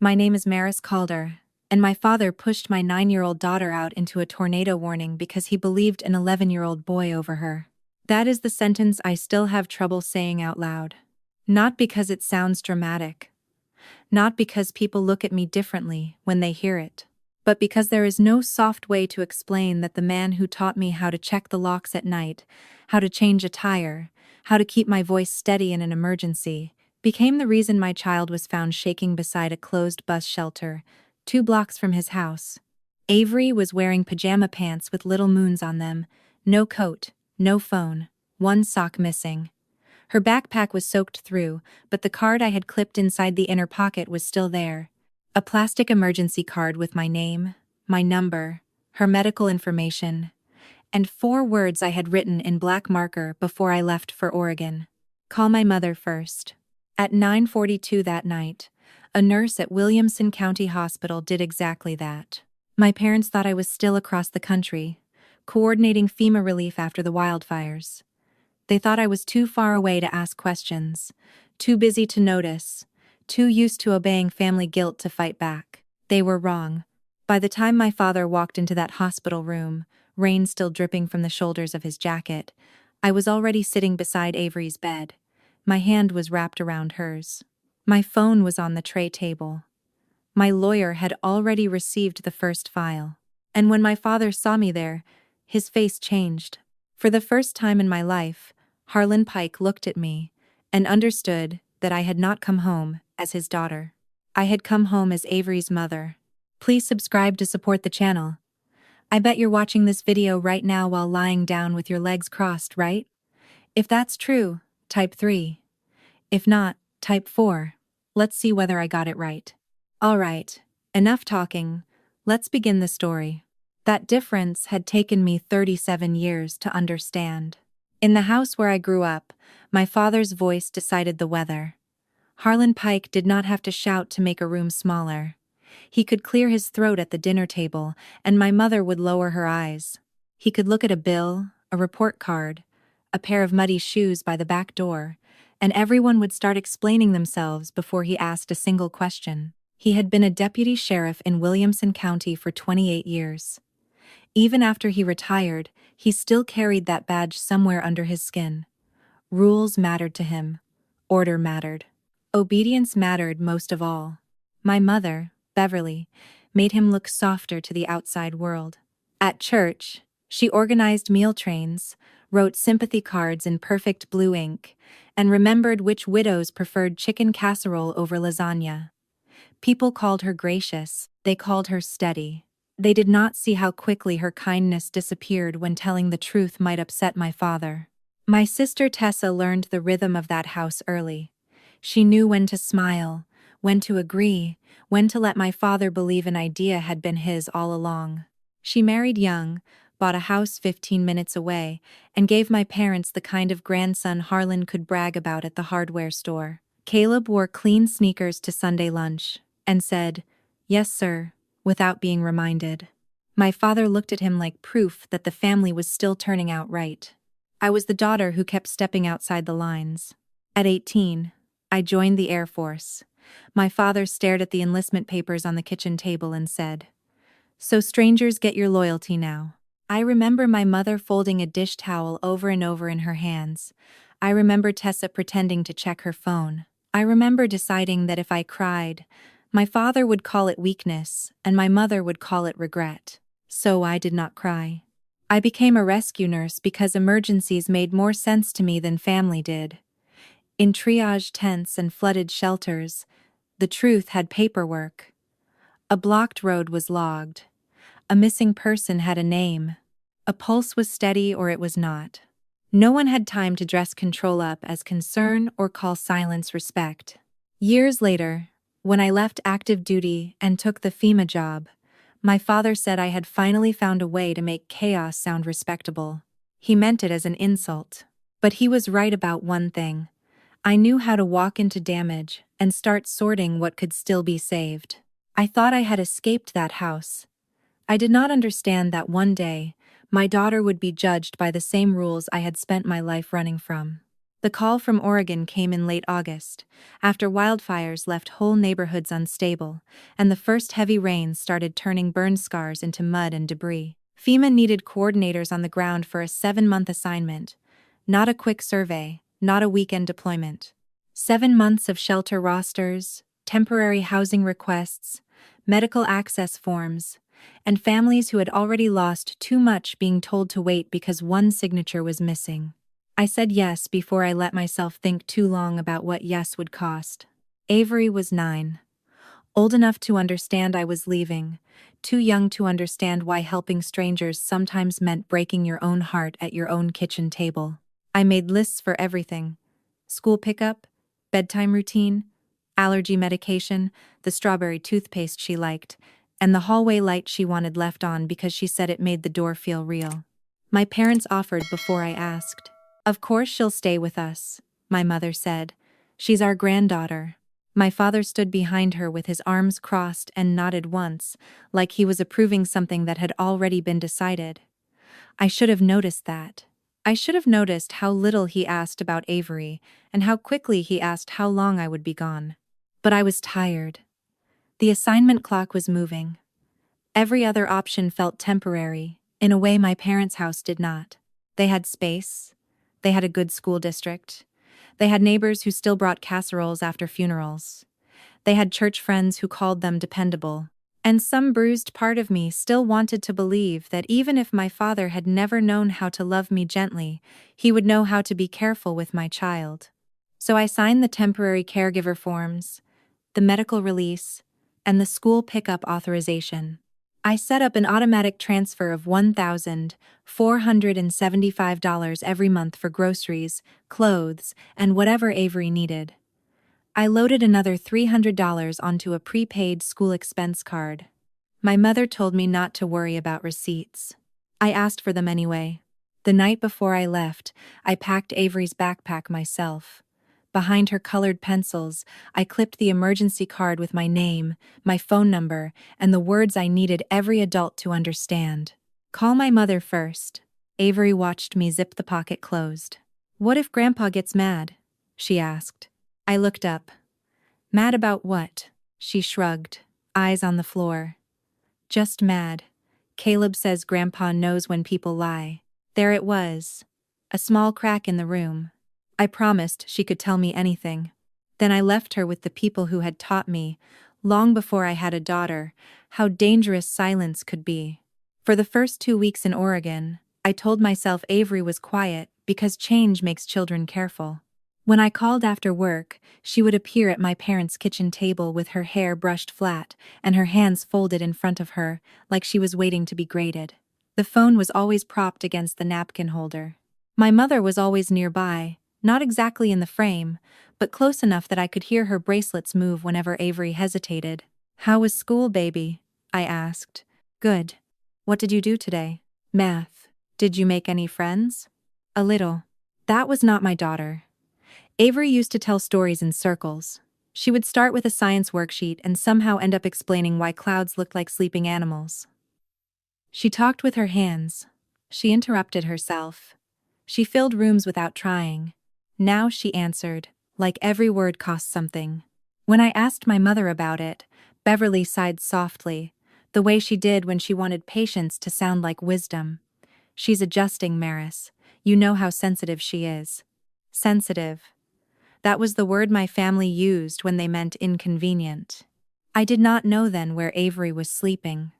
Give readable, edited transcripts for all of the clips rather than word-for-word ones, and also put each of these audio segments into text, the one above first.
My name is Maris Calder, and my father pushed my 9-year-old daughter out into a tornado warning because he believed an 11-year-old boy over her. That is the sentence I still have trouble saying out loud. Not because it sounds dramatic. Not because people look at me differently when they hear it. But because there is no soft way to explain that the man who taught me how to check the locks at night, how to change a tire, how to keep my voice steady in an emergency, became the reason my child was found shaking beside a closed bus shelter, 2 blocks from his house. Avery was wearing pajama pants with little moons on them, no coat, no phone, 1 sock missing. Her backpack was soaked through, but the card I had clipped inside the inner pocket was still there. A plastic emergency card with my name, my number, her medical information, and 4 words I had written in black marker before I left for Oregon. Call my mother first. At 9:42 that night, a nurse at Williamson County Hospital did exactly that. My parents thought I was still across the country, coordinating FEMA relief after the wildfires. They thought I was too far away to ask questions, too busy to notice, too used to obeying family guilt to fight back. They were wrong. By the time my father walked into that hospital room, rain still dripping from the shoulders of his jacket, I was already sitting beside Avery's bed. My hand was wrapped around hers. My phone was on the tray table. My lawyer had already received the first file. And when my father saw me there, his face changed. For the first time in my life, Harlan Pike looked at me and understood that I had not come home as his daughter. I had come home as Avery's mother. Please subscribe to support the channel. I bet you're watching this video right now while lying down with your legs crossed, right? If that's true, type 3. If not, type 4. Let's see whether I got it right. Alright, enough talking. Let's begin the story. That difference had taken me 37 years to understand. In the house where I grew up, my father's voice decided the weather. Harlan Pike did not have to shout to make a room smaller. He could clear his throat at the dinner table, and my mother would lower her eyes. He could look at a bill, a report card, a pair of muddy shoes by the back door, and everyone would start explaining themselves before he asked a single question. He had been a deputy sheriff in Williamson County for 28 years. Even after he retired, he still carried that badge somewhere under his skin. Rules mattered to him. Order mattered. Obedience mattered most of all. My mother, Beverly, made him look softer to the outside world. At church, she organized meal trains, wrote sympathy cards in perfect blue ink, and remembered which widows preferred chicken casserole over lasagna. People called her gracious, they called her steady. They did not see how quickly her kindness disappeared when telling the truth might upset my father. My sister Tessa learned the rhythm of that house early. She knew when to smile, when to agree, when to let my father believe an idea had been his all along. She married young, bought a house 15 minutes away, and gave my parents the kind of grandson Harlan could brag about at the hardware store. Caleb wore clean sneakers to Sunday lunch and said, "Yes, sir," without being reminded. My father looked at him like proof that the family was still turning out right. I was the daughter who kept stepping outside the lines. At 18, I joined the Air Force. My father stared at the enlistment papers on the kitchen table and said, "So strangers get your loyalty now." I remember my mother folding a dish towel over and over in her hands. I remember Tessa pretending to check her phone. I remember deciding that if I cried, my father would call it weakness, and my mother would call it regret. So I did not cry. I became a rescue nurse because emergencies made more sense to me than family did. In triage tents and flooded shelters, the truth had paperwork. A blocked road was logged. A missing person had a name. A pulse was steady or it was not. No one had time to dress control up as concern or call silence respect. Years later, when I left active duty and took the FEMA job, my father said I had finally found a way to make chaos sound respectable. He meant it as an insult. But he was right about one thing. I knew how to walk into damage and start sorting what could still be saved. I thought I had escaped that house. I did not understand that one day, my daughter would be judged by the same rules I had spent my life running from. The call from Oregon came in late August, after wildfires left whole neighborhoods unstable, and the first heavy rains started turning burn scars into mud and debris. FEMA needed coordinators on the ground for a 7-month assignment, not a quick survey, not a weekend deployment. 7 months of shelter rosters, temporary housing requests, medical access forms, and families who had already lost too much being told to wait because one signature was missing. I said yes before I let myself think too long about what yes would cost. Avery was 9. Old enough to understand I was leaving, too young to understand why helping strangers sometimes meant breaking your own heart at your own kitchen table. I made lists for everything: school pickup, bedtime routine, allergy medication, the strawberry toothpaste she liked, and the hallway light she wanted left on because she said it made the door feel real. My parents offered before I asked. "Of course she'll stay with us," my mother said. "She's our granddaughter." My father stood behind her with his arms crossed and nodded once, like he was approving something that had already been decided. I should have noticed that. I should have noticed how little he asked about Avery and how quickly he asked how long I would be gone. But I was tired. The assignment clock was moving. Every other option felt temporary, in a way my parents' house did not. They had space. They had a good school district. They had neighbors who still brought casseroles after funerals. They had church friends who called them dependable. And some bruised part of me still wanted to believe that even if my father had never known how to love me gently, he would know how to be careful with my child. So I signed the temporary caregiver forms, the medical release, and the school pickup authorization. I set up an automatic transfer of $1,475 every month for groceries, clothes, and whatever Avery needed. I loaded another $300 onto a prepaid school expense card. My mother told me not to worry about receipts. I asked for them anyway. The night before I left, I packed Avery's backpack myself. Behind her colored pencils, I clipped the emergency card with my name, my phone number, and the words I needed every adult to understand. "Call my mother first." Avery watched me zip the pocket closed. "What if Grandpa gets mad?" she asked. I looked up. "Mad about what?" She shrugged, eyes on the floor. "Just mad. Caleb says Grandpa knows when people lie." There it was. A small crack in the room. I promised she could tell me anything. Then I left her with the people who had taught me, long before I had a daughter, how dangerous silence could be. For the first 2 weeks in Oregon, I told myself Avery was quiet because change makes children careful. When I called after work, she would appear at my parents' kitchen table with her hair brushed flat and her hands folded in front of her, like she was waiting to be graded. The phone was always propped against the napkin holder. My mother was always nearby, not exactly in the frame, but close enough that I could hear her bracelets move whenever Avery hesitated. "How was school, baby?" I asked. "Good. What did you do today?" "Math." "Did you make any friends?" "A little." That was not my daughter. Avery used to tell stories in circles. She would start with a science worksheet and somehow end up explaining why clouds looked like sleeping animals. She talked with her hands. She interrupted herself. She filled rooms without trying. Now she answered, like every word cost something. When I asked my mother about it, Beverly sighed softly, the way she did when she wanted patience to sound like wisdom. "She's adjusting, Maris. You know how sensitive she is." Sensitive. That was the word my family used when they meant inconvenient. I did not know then where Avery was sleeping.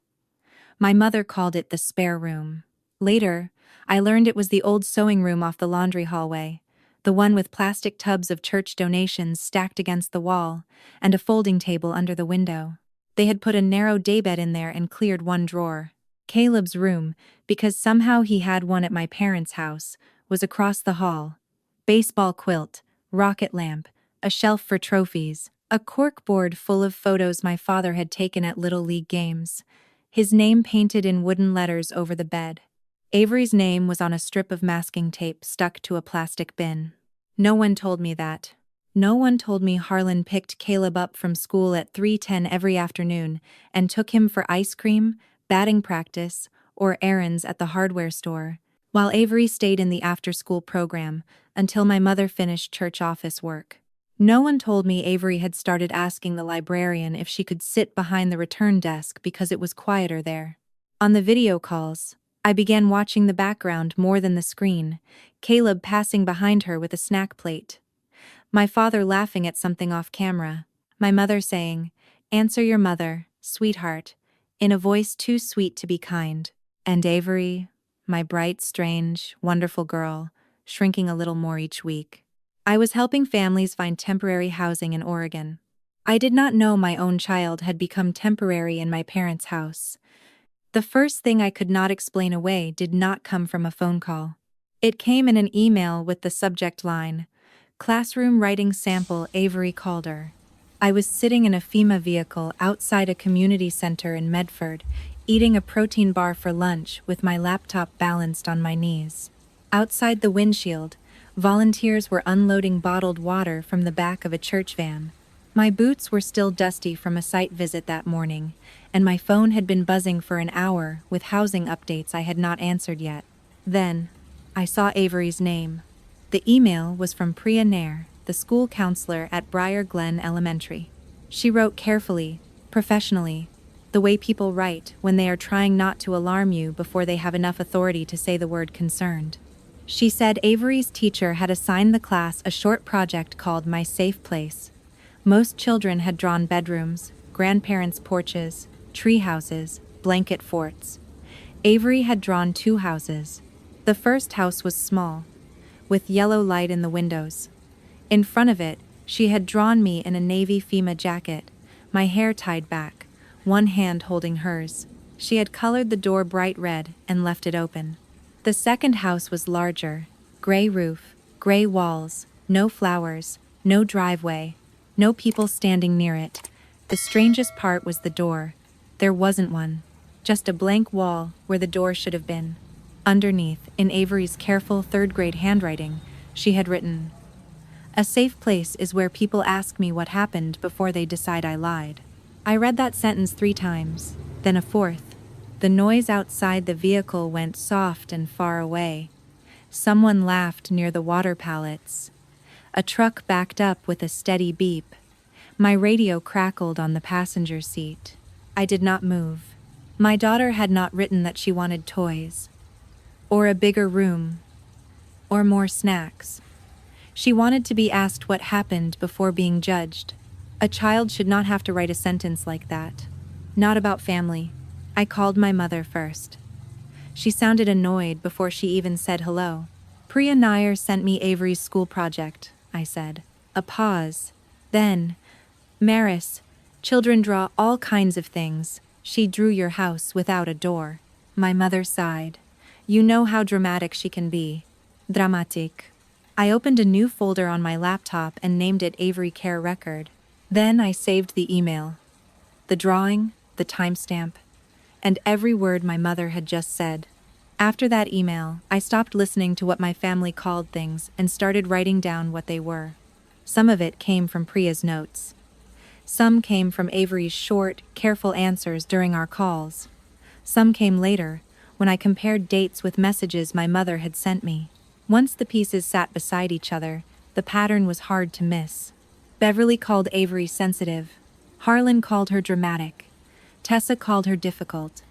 My mother called it the spare room. Later, I learned it was the old sewing room off the laundry hallway, the one with plastic tubs of church donations stacked against the wall, and a folding table under the window. They had put a narrow daybed in there and cleared one drawer. Caleb's room, because somehow he had one at my parents' house, was across the hall. Baseball quilt, rocket lamp, a shelf for trophies, a corkboard full of photos my father had taken at Little League games. His name painted in wooden letters over the bed. Avery's name was on a strip of masking tape stuck to a plastic bin. No one told me that. No one told me Harlan picked Caleb up from school at 3:10 every afternoon and took him for ice cream, batting practice, or errands at the hardware store. while Avery stayed in the after-school program until my mother finished church office work. No one told me Avery had started asking the librarian if she could sit behind the return desk because it was quieter there. On the video calls, I began watching the background more than the screen, Caleb passing behind her with a snack plate. My father laughing at something off camera, my mother saying, "Answer your mother, sweetheart," in a voice too sweet to be kind. And Avery, my bright, strange, wonderful girl, shrinking a little more each week. I was helping families find temporary housing in Oregon. I did not know my own child had become temporary in my parents' house. The first thing I could not explain away did not come from a phone call. It came in an email with the subject line, "Classroom Writing Sample Avery Calder." I was sitting in a FEMA vehicle outside a community center in Medford, eating a protein bar for lunch with my laptop balanced on my knees. Outside the windshield, volunteers were unloading bottled water from the back of a church van. My boots were still dusty from a site visit that morning, and my phone had been buzzing for an hour with housing updates I had not answered yet. Then, I saw Avery's name. The email was from Priya Nair, the school counselor at Briar Glen Elementary. She wrote carefully, professionally, the way people write when they are trying not to alarm you before they have enough authority to say the word concerned. She said Avery's teacher had assigned the class a short project called My Safe Place. Most children had drawn bedrooms, grandparents' porches, tree houses, blanket forts. Avery had drawn 2 houses. The first house was small, with yellow light in the windows. In front of it, she had drawn me in a navy FEMA jacket, my hair tied back, one hand holding hers. She had colored the door bright red and left it open. The second house was larger, gray roof, gray walls, no flowers, no driveway, no people standing near it. The strangest part was the door. There wasn't one, just a blank wall where the door should have been. Underneath, in Avery's careful third-grade handwriting, she had written, "A safe place is where people ask me what happened before they decide I lied." I read that sentence 3 times, then a 4th. The noise outside the vehicle went soft and far away. Someone laughed near the water pallets. A truck backed up with a steady beep. My radio crackled on the passenger seat. I did not move. My daughter had not written that she wanted toys, or a bigger room, or more snacks. She wanted to be asked what happened before being judged. A child should not have to write a sentence like that. Not about family. I called my mother first. She sounded annoyed before she even said hello. "Priya Nair sent me Avery's school project," I said. A pause. Then, "Maris, children draw all kinds of things. She drew your house without a door." My mother sighed. You know how dramatic she can be. Dramatic. I opened a new folder on my laptop and named it Avery Care Record. Then I saved the email. The drawing, the timestamp, and every word my mother had just said. After that email, I stopped listening to what my family called things and started writing down what they were. Some of it came from Priya's notes. Some came from Avery's short, careful answers during our calls. Some came later, when I compared dates with messages my mother had sent me. Once the pieces sat beside each other, the pattern was hard to miss. Beverly called Avery sensitive. Harlan called her dramatic. Tessa called her difficult.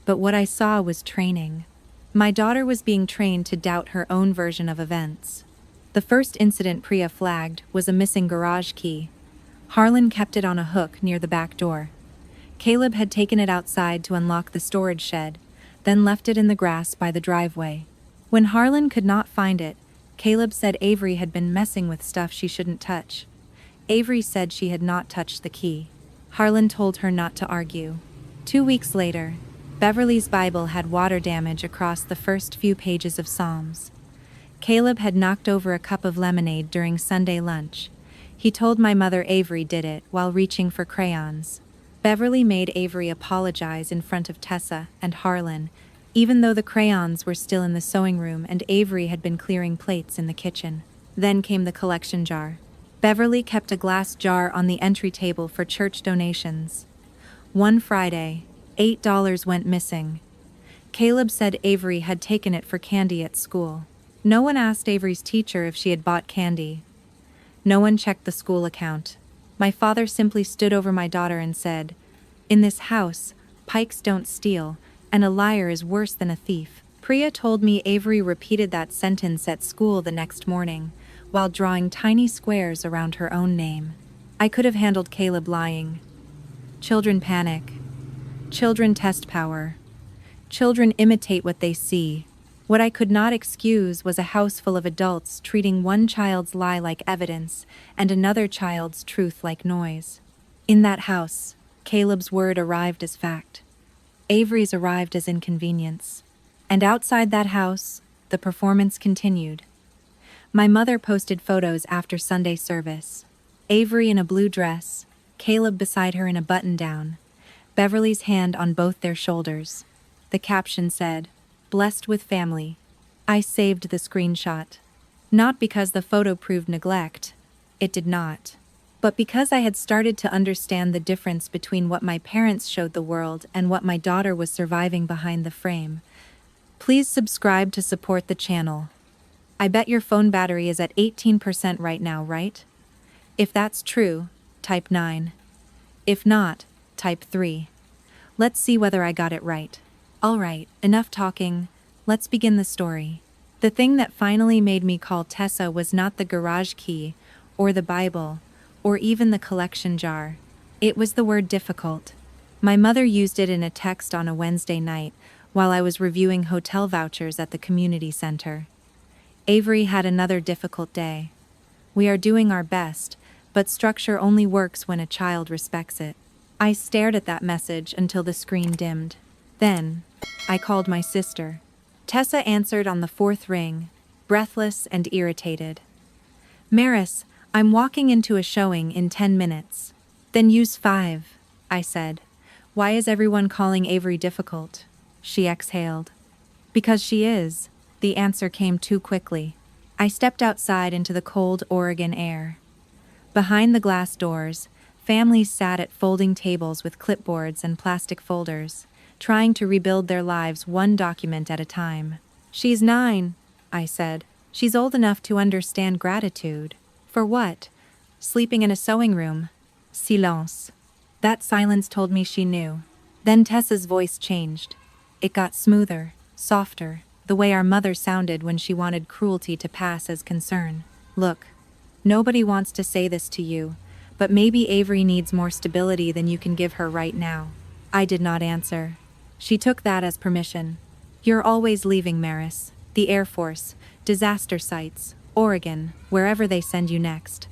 But what I saw was training. My daughter was being trained to doubt her own version of events. The first incident Priya flagged was a missing garage key. Harlan kept it on a hook near the back door. Caleb had taken it outside to unlock the storage shed, then left it in the grass by the driveway. When Harlan could not find it, Caleb said Avery had been messing with stuff she shouldn't touch. Avery said she had not touched the key. Harlan told her not to argue. 2 weeks later, Beverly's Bible had water damage across the first few pages of Psalms. Caleb had knocked over a cup of lemonade during Sunday lunch. He told my mother Avery did it while reaching for crayons. Beverly made Avery apologize in front of Tessa and Harlan, even though the crayons were still in the sewing room and Avery had been clearing plates in the kitchen. Then came the collection jar. Beverly kept a glass jar on the entry table for church donations. One Friday, $8 went missing. Caleb said Avery had taken it for candy at school. No one asked Avery's teacher if she had bought candy. No one checked the school account. My father simply stood over my daughter and said, "In this house, pikes don't steal, and a liar is worse than a thief." Priya told me Avery repeated that sentence at school the next morning, while drawing tiny squares around her own name. I could have handled Caleb lying. Children panic. Children test power. Children imitate what they see. What I could not excuse was a house full of adults treating one child's lie like evidence and another child's truth like noise. In that house, Caleb's word arrived as fact. Avery's arrived as inconvenience. And outside that house, the performance continued. My mother posted photos after Sunday service. Avery in a blue dress, Caleb beside her in a button-down, Beverly's hand on both their shoulders. The caption said, "Blessed with family." I saved the screenshot. Not because the photo proved neglect. It did not. But because I had started to understand the difference between what my parents showed the world and what my daughter was surviving behind the frame. Please subscribe to support the channel. I bet your phone battery is at 18% right now, right? If that's true, type 9. If not, type 3. Let's see whether I got it right. Alright, enough talking, let's begin the story. The thing that finally made me call Tessa was not the garage key, or the Bible, or even the collection jar. It was the word difficult. My mother used it in a text on a Wednesday night, while I was reviewing hotel vouchers at the community center. Avery had another difficult day. We are doing our best, but structure only works when a child respects it. I stared at that message until the screen dimmed. Then, I called my sister. Tessa answered on the fourth ring, breathless and irritated. "Maris, I'm walking into a showing in 10 minutes. Then use 5, I said. Why is everyone calling Avery difficult? She exhaled. Because she is. The answer came too quickly. I stepped outside into the cold Oregon air. Behind the glass doors, families sat at folding tables with clipboards and plastic folders, trying to rebuild their lives one document at a time. "She's 9, I said. "She's old enough to understand gratitude." "For what?" "Sleeping in a sewing room." Silence. That silence told me she knew. Then Tessa's voice changed. It got smoother, softer, the way our mother sounded when she wanted cruelty to pass as concern. "Look, nobody wants to say this to you, but maybe Avery needs more stability than you can give her right now." I did not answer. She took that as permission. "You're always leaving, Maris. The Air Force, disaster sites, Oregon, wherever they send you next.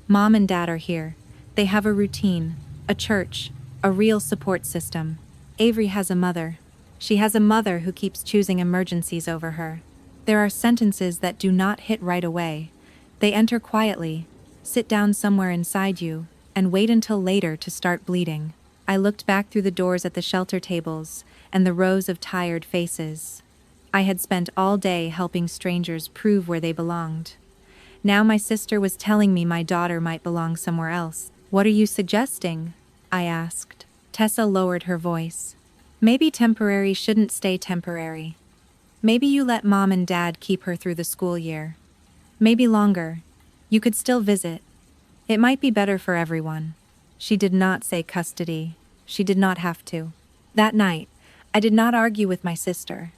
Mom and Dad are here. They have a routine, a church, a real support system. Avery has a mother. She has a mother who keeps choosing emergencies over her. There are sentences that do not hit right away. They enter quietly, sit down somewhere inside you, and wait until later to start bleeding." I looked back through the doors at the shelter tables and the rows of tired faces. I had spent all day helping strangers prove where they belonged. Now my sister was telling me my daughter might belong somewhere else. "What are you suggesting?" I asked. Tessa lowered her voice. "Maybe temporary shouldn't stay temporary. Maybe you let Mom and Dad keep her through the school year. Maybe longer. You could still visit. It might be better for everyone." She did not say custody. She did not have to. That night, I did not argue with my sister.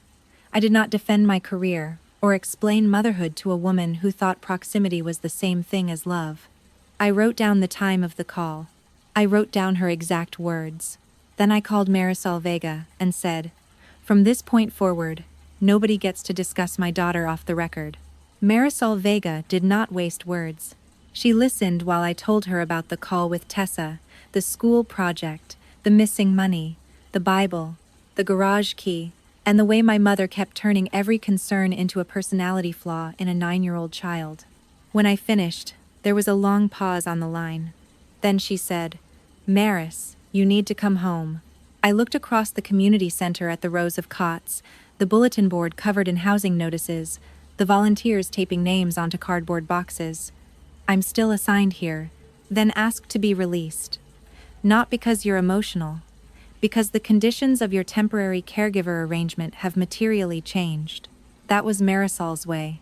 I did not defend my career or explain motherhood to a woman who thought proximity was the same thing as love. I wrote down the time of the call. I wrote down her exact words. Then I called Marisol Vega and said, "From this point forward, nobody gets to discuss my daughter off the record." Marisol Vega did not waste words. She listened while I told her about the call with Tessa, the school project, the missing money, the Bible, the garage key, and the way my mother kept turning every concern into a personality flaw in a 9-year-old child. When I finished, there was a long pause on the line. Then she said, "Maris, you need to come home." I looked across the community center at the rows of cots, the bulletin board covered in housing notices, the volunteers taping names onto cardboard boxes. "I'm still assigned here, then asked to be released. Not because you're emotional. Because the conditions of your temporary caregiver arrangement have materially changed. That was Marisol's way.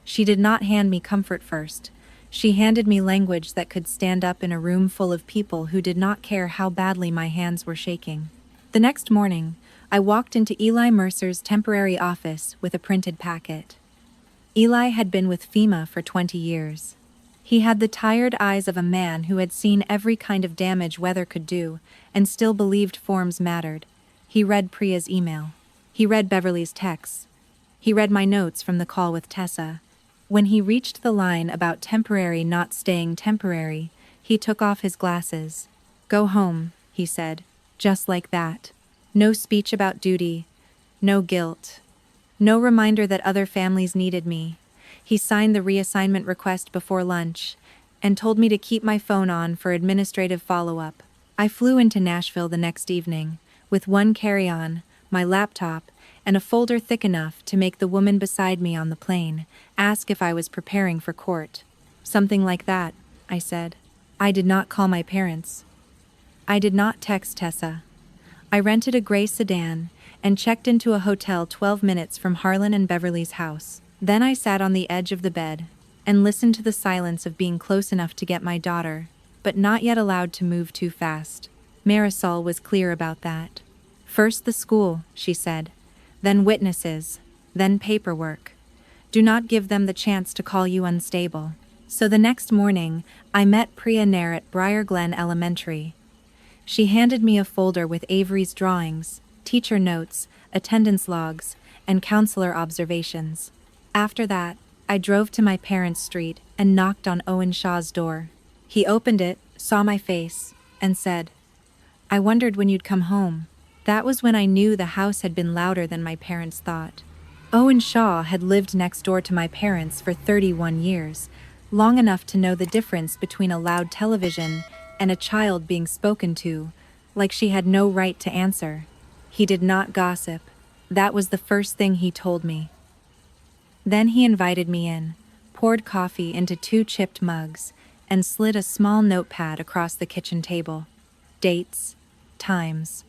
She did not hand me comfort first. She handed me language that could stand up in a room full of people who did not care how badly my hands were shaking. The next morning, I walked into Eli Mercer's temporary office with a printed packet. Eli had been with FEMA for 20 years. He had the tired eyes of a man who had seen every kind of damage weather could do and still believed forms mattered. He read Priya's email. He read Beverly's texts. He read my notes from the call with Tessa. When he reached the line about temporary not staying temporary, he took off his glasses. "Go home," he said, just like that. No speech about duty, no guilt, no reminder that other families needed me. He signed the reassignment request before lunch and told me to keep my phone on for administrative follow-up. I flew into Nashville the next evening with one carry-on, my laptop, and a folder thick enough to make the woman beside me on the plane ask if I was preparing for court. "Something like that," I said. I did not call my parents. I did not text Tessa. I rented a gray sedan and checked into a hotel 12 minutes from Harlan and Beverly's house. Then I sat on the edge of the bed and listened to the silence of being close enough to get my daughter, but not yet allowed to move too fast. Marisol was clear about that. "First the school," she said, "then witnesses, then paperwork. Do not give them the chance to call you unstable." So the next morning, I met Priya Nair at Briar Glen Elementary. She handed me a folder with Avery's drawings, teacher notes, attendance logs, and counselor observations. After that, I drove to my parents' street and knocked on Owen Shaw's door. He opened it, saw my face, and said, "I wondered when you'd come home." That was when I knew the house had been louder than my parents thought. Owen Shaw had lived next door to my parents for 31 years, long enough to know the difference between a loud television and a child being spoken to, like she had no right to answer. He did not gossip. That was the first thing he told me. Then he invited me in, poured coffee into 2 chipped mugs, and slid a small notepad across the kitchen table. Dates, times,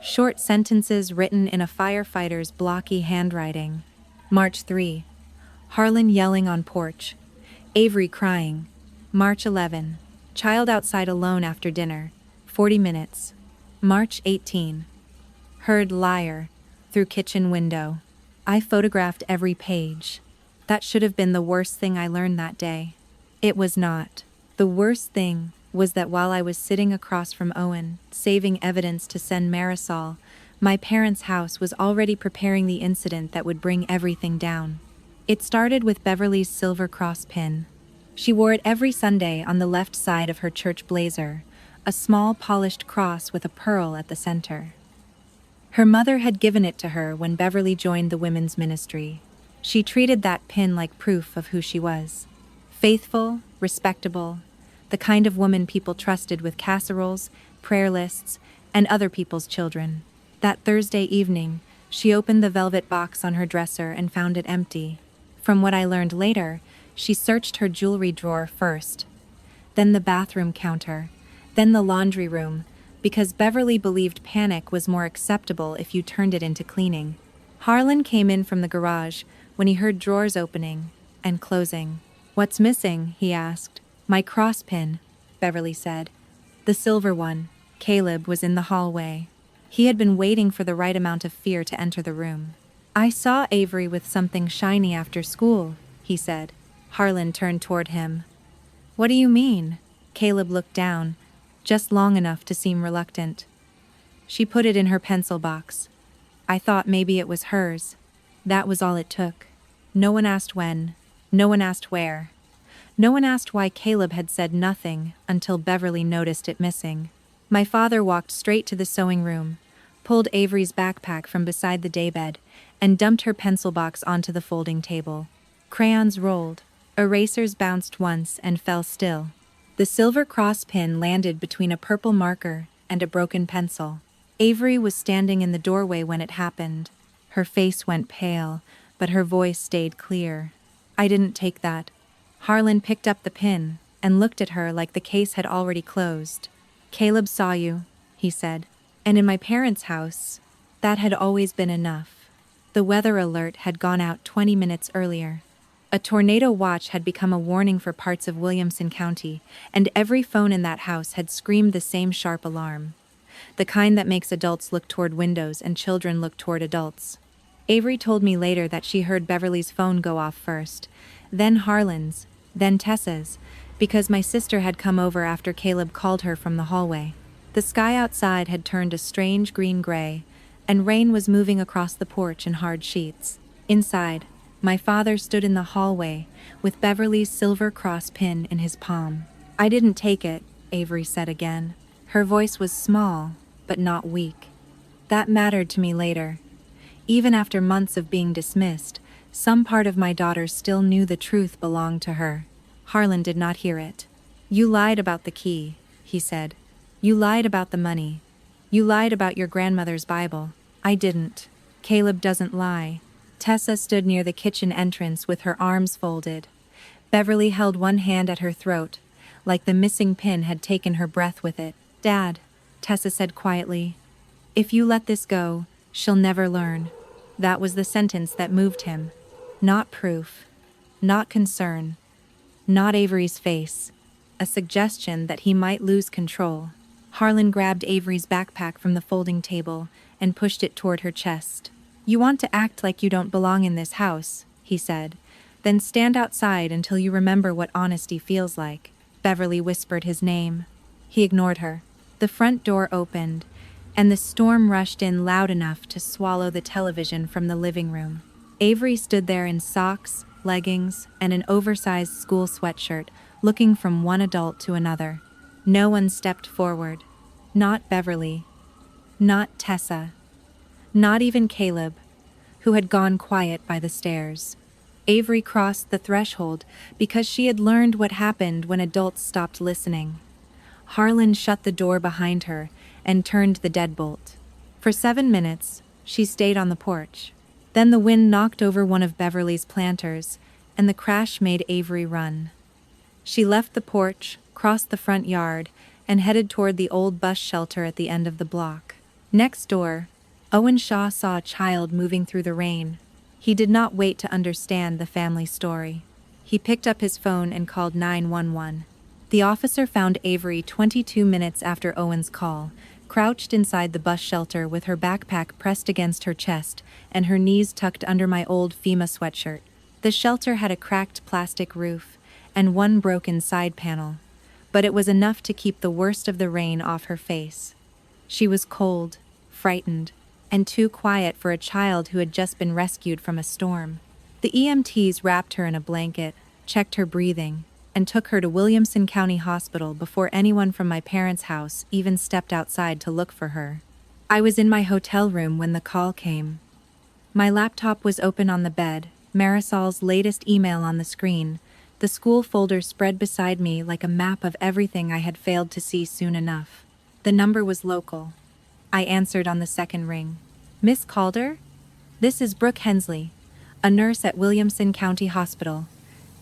short sentences written in a firefighter's blocky handwriting. March 3. Harlan yelling on porch. Avery crying. March 11. Child outside alone after dinner. 40 minutes. March 18. Heard liar through kitchen window. I photographed every page. That should have been the worst thing I learned that day. It was not. The worst thing was that while I was sitting across from Owen, saving evidence to send Marisol, my parents' house was already preparing the incident that would bring everything down. It started with Beverly's silver cross pin. She wore it every Sunday on the left side of her church blazer, a small polished cross with a pearl at the center. Her mother had given it to her when Beverly joined the women's ministry. She treated that pin like proof of who she was. Faithful, respectable, the kind of woman people trusted with casseroles, prayer lists, and other people's children. That Thursday evening, she opened the velvet box on her dresser and found it empty. From what I learned later, she searched her jewelry drawer first, then the bathroom counter, then the laundry room, because Beverly believed panic was more acceptable if you turned it into cleaning. Harlan came in from the garage when he heard drawers opening and closing. "What's missing?" he asked. "My cross pin," Beverly said. "The silver one." Caleb was in the hallway. He had been waiting for the right amount of fear to enter the room. "I saw Avery with something shiny after school," he said. Harlan turned toward him. "What do you mean?" Caleb looked down, just long enough to seem reluctant. "She put it in her pencil box. I thought maybe it was hers." That was all it took. No one asked when. No one asked where. No one asked why Caleb had said nothing until Beverly noticed it missing. My father walked straight to the sewing room, pulled Avery's backpack from beside the daybed, and dumped her pencil box onto the folding table. Crayons rolled. Erasers bounced once and fell still. The silver cross pin landed between a purple marker and a broken pencil. Avery was standing in the doorway when it happened. Her face went pale, but her voice stayed clear. "I didn't take that." Harlan picked up the pin and looked at her like the case had already closed. "Caleb saw you," he said. And in my parents' house, that had always been enough. The weather alert had gone out 20 minutes earlier. A tornado watch had become a warning for parts of Williamson County, and every phone in that house had screamed the same sharp alarm. The kind that makes adults look toward windows and children look toward adults. Avery told me later that she heard Beverly's phone go off first, then Harlan's, then Tessa's, because my sister had come over after Caleb called her from the hallway. The sky outside had turned a strange green-gray, and rain was moving across the porch in hard sheets. Inside, my father stood in the hallway with Beverly's silver cross pin in his palm. "I didn't take it," Avery said again. Her voice was small, but not weak. "That mattered to me later. Even after months of being dismissed, some part of my daughter still knew the truth belonged to her." Harlan did not hear it. "You lied about the key," he said. "You lied about the money. You lied about your grandmother's Bible." "I didn't." "Caleb doesn't lie." Tessa stood near the kitchen entrance with her arms folded. Beverly held one hand at her throat, like the missing pin had taken her breath with it. "Dad," Tessa said quietly, "if you let this go, she'll never learn." That was the sentence that moved him. Not proof. Not concern. Not Avery's face. A suggestion that he might lose control. Harlan grabbed Avery's backpack from the folding table and pushed it toward her chest. "You want to act like you don't belong in this house," he said. "Then stand outside until you remember what honesty feels like." Beverly whispered his name. He ignored her. The front door opened, and the storm rushed in loud enough to swallow the television from the living room. Avery stood there in socks, leggings, and an oversized school sweatshirt, looking from one adult to another. No one stepped forward. Not Beverly. Not Tessa. Not even Caleb, who had gone quiet by the stairs. Avery crossed the threshold because she had learned what happened when adults stopped listening. Harlan shut the door behind her and turned the deadbolt. For 7 minutes, she stayed on the porch. Then the wind knocked over one of Beverly's planters, and the crash made Avery run. She left the porch, crossed the front yard, and headed toward the old bus shelter at the end of the block. Next door, Owen Shaw saw a child moving through the rain. He did not wait to understand the family story. He picked up his phone and called 911. The officer found Avery 22 minutes after Owen's call, crouched inside the bus shelter with her backpack pressed against her chest and her knees tucked under my old FEMA sweatshirt. The shelter had a cracked plastic roof and one broken side panel, but it was enough to keep the worst of the rain off her face. She was cold, frightened, and too quiet for a child who had just been rescued from a storm. The EMTs wrapped her in a blanket, checked her breathing, and took her to Williamson County Hospital before anyone from my parents' house even stepped outside to look for her. I was in my hotel room when the call came. My laptop was open on the bed, Marisol's latest email on the screen, the school folder spread beside me like a map of everything I had failed to see soon enough. The number was local. I answered on the second ring. "Miss Calder? This is Brooke Hensley, a nurse at Williamson County Hospital.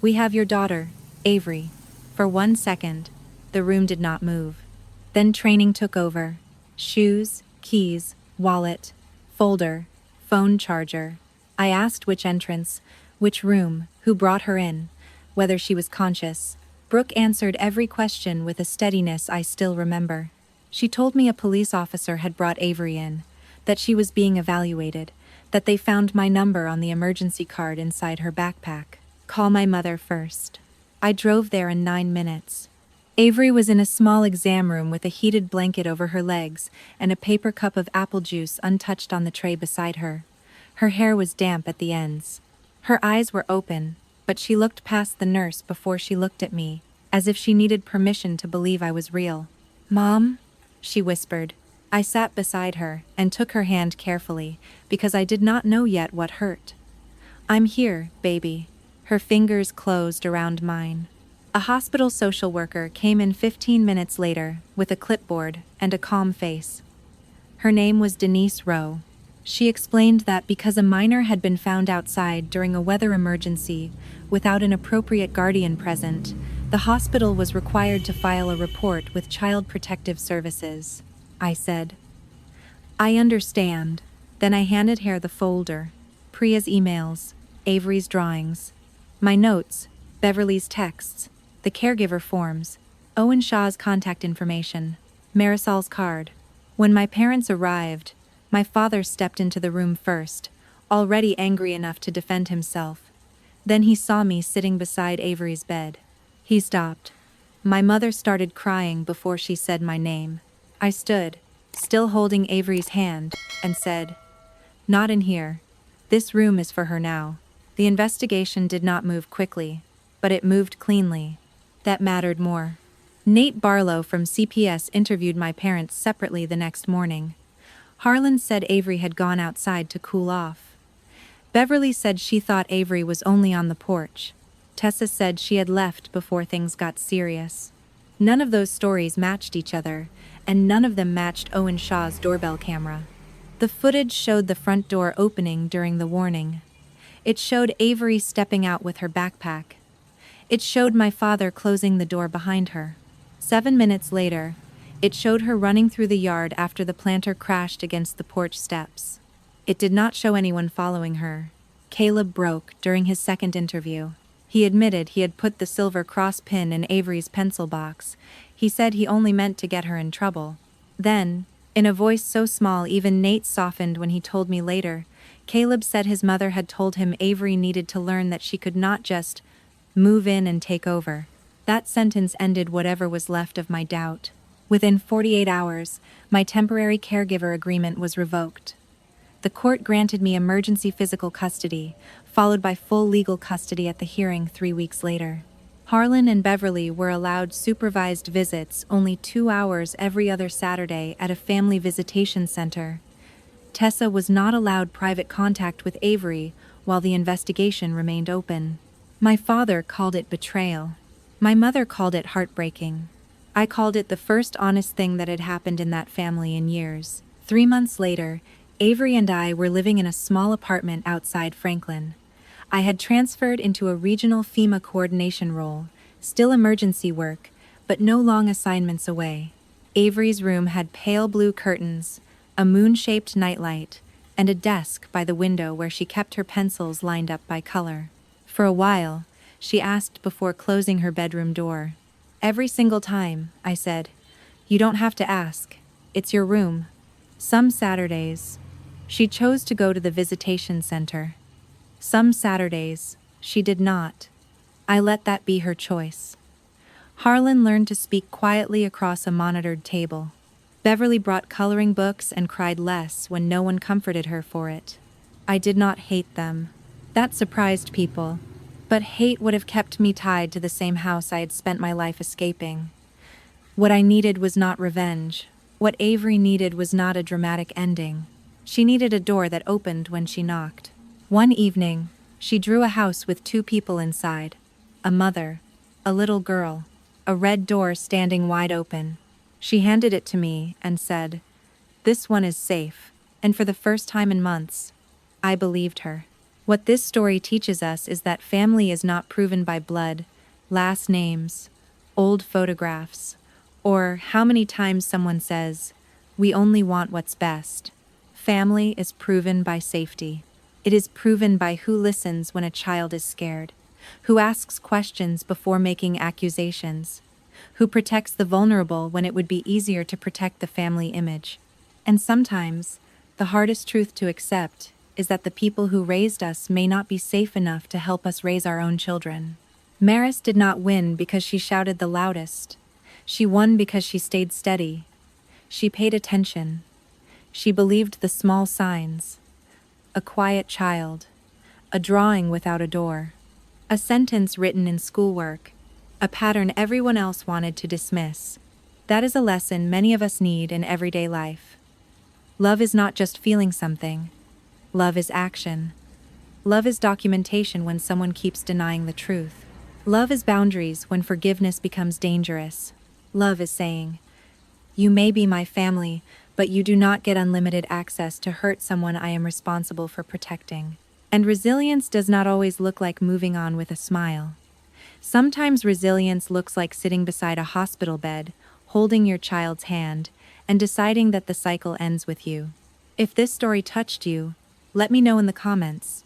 We have your daughter, Avery." For 1 second, the room did not move. Then training took over. Shoes, keys, wallet, folder, phone charger. I asked which entrance, which room, who brought her in, whether she was conscious. Brooke answered every question with a steadiness I still remember. She told me a police officer had brought Avery in, that she was being evaluated, that they found my number on the emergency card inside her backpack. "Call my mother first." I drove there in 9 minutes. Avery was in a small exam room with a heated blanket over her legs and a paper cup of apple juice untouched on the tray beside her. Her hair was damp at the ends. Her eyes were open, but she looked past the nurse before she looked at me, as if she needed permission to believe I was real. "Mom?" she whispered. I sat beside her and took her hand carefully, because I did not know yet what hurt. "I'm here, baby." Her fingers closed around mine. A hospital social worker came in 15 minutes later with a clipboard and a calm face. Her name was Denise Rowe. She explained that because a minor had been found outside during a weather emergency without an appropriate guardian present, the hospital was required to file a report with Child Protective Services. I said, I understand. Then I handed her the folder. Priya's emails, Avery's drawings, my notes, Beverly's texts, the caregiver forms, Owen Shaw's contact information, Marisol's card. When my parents arrived, my father stepped into the room first, already angry enough to defend himself. Then he saw me sitting beside Avery's bed. He stopped. My mother started crying before she said my name. I stood, still holding Avery's hand, and said, "Not in here. This room is for her now." The investigation did not move quickly, but it moved cleanly. That mattered more. Nate Barlow from CPS interviewed my parents separately the next morning. Harlan said Avery had gone outside to cool off. Beverly said she thought Avery was only on the porch. Tessa said she had left before things got serious. None of those stories matched each other, and none of them matched Owen Shaw's doorbell camera. The footage showed the front door opening during the warning. It showed Avery stepping out with her backpack. It showed my father closing the door behind her. 7 minutes later, it showed her running through the yard after the planter crashed against the porch steps. It did not show anyone following her. Caleb broke during his second interview. He admitted he had put the silver cross pin in Avery's pencil box. He said he only meant to get her in trouble. Then, in a voice so small even Nate softened when he told me later, Caleb said his mother had told him Avery needed to learn that she could not just move in and take over. That sentence ended whatever was left of my doubt. Within 48 hours, my temporary caregiver agreement was revoked. The court granted me emergency physical custody, followed by full legal custody at the hearing 3 weeks later. Harlan and Beverly were allowed supervised visits only 2 hours every other Saturday at a family visitation center. Tessa was not allowed private contact with Avery while the investigation remained open. My father called it betrayal. My mother called it heartbreaking. I called it the first honest thing that had happened in that family in years. 3 months later, Avery and I were living in a small apartment outside Franklin. I had transferred into a regional FEMA coordination role, still emergency work, but no long assignments away. Avery's room had pale blue curtains, a moon-shaped nightlight, and a desk by the window where she kept her pencils lined up by color. For a while, she asked before closing her bedroom door. "Every single time," I said. "You don't have to ask. It's your room." Some Saturdays, she chose to go to the visitation center. Some Saturdays, she did not. I let that be her choice. Harlan learned to speak quietly across a monitored table. Beverly brought coloring books and cried less when no one comforted her for it. I did not hate them. That surprised people. But hate would have kept me tied to the same house I had spent my life escaping. What I needed was not revenge. What Avery needed was not a dramatic ending. She needed a door that opened when she knocked. One evening, she drew a house with 2 people inside. A mother, a little girl, a red door standing wide open. She handed it to me and said, "This one is safe." And for the first time in months, I believed her. What this story teaches us is that family is not proven by blood, last names, old photographs, or how many times someone says, "We only want what's best." Family is proven by safety. It is proven by who listens when a child is scared, who asks questions before making accusations, who protects the vulnerable when it would be easier to protect the family image. And sometimes, the hardest truth to accept is that the people who raised us may not be safe enough to help us raise our own children. Maris did not win because she shouted the loudest. She won because she stayed steady. She paid attention. She believed the small signs. A quiet child. A drawing without a door. A sentence written in schoolwork. A pattern everyone else wanted to dismiss. That is a lesson many of us need in everyday life. Love is not just feeling something. Love is action. Love is documentation when someone keeps denying the truth. Love is boundaries when forgiveness becomes dangerous. Love is saying, "You may be my family, but you do not get unlimited access to hurt someone I am responsible for protecting." And resilience does not always look like moving on with a smile. Sometimes resilience looks like sitting beside a hospital bed, holding your child's hand, and deciding that the cycle ends with you. If this story touched you, let me know in the comments.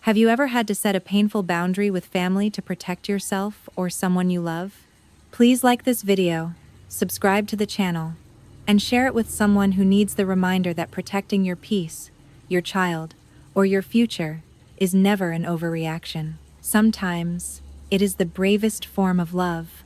Have you ever had to set a painful boundary with family to protect yourself or someone you love? Please like this video, subscribe to the channel, and share it with someone who needs the reminder that protecting your peace, your child, or your future is never an overreaction. Sometimes, it is the bravest form of love.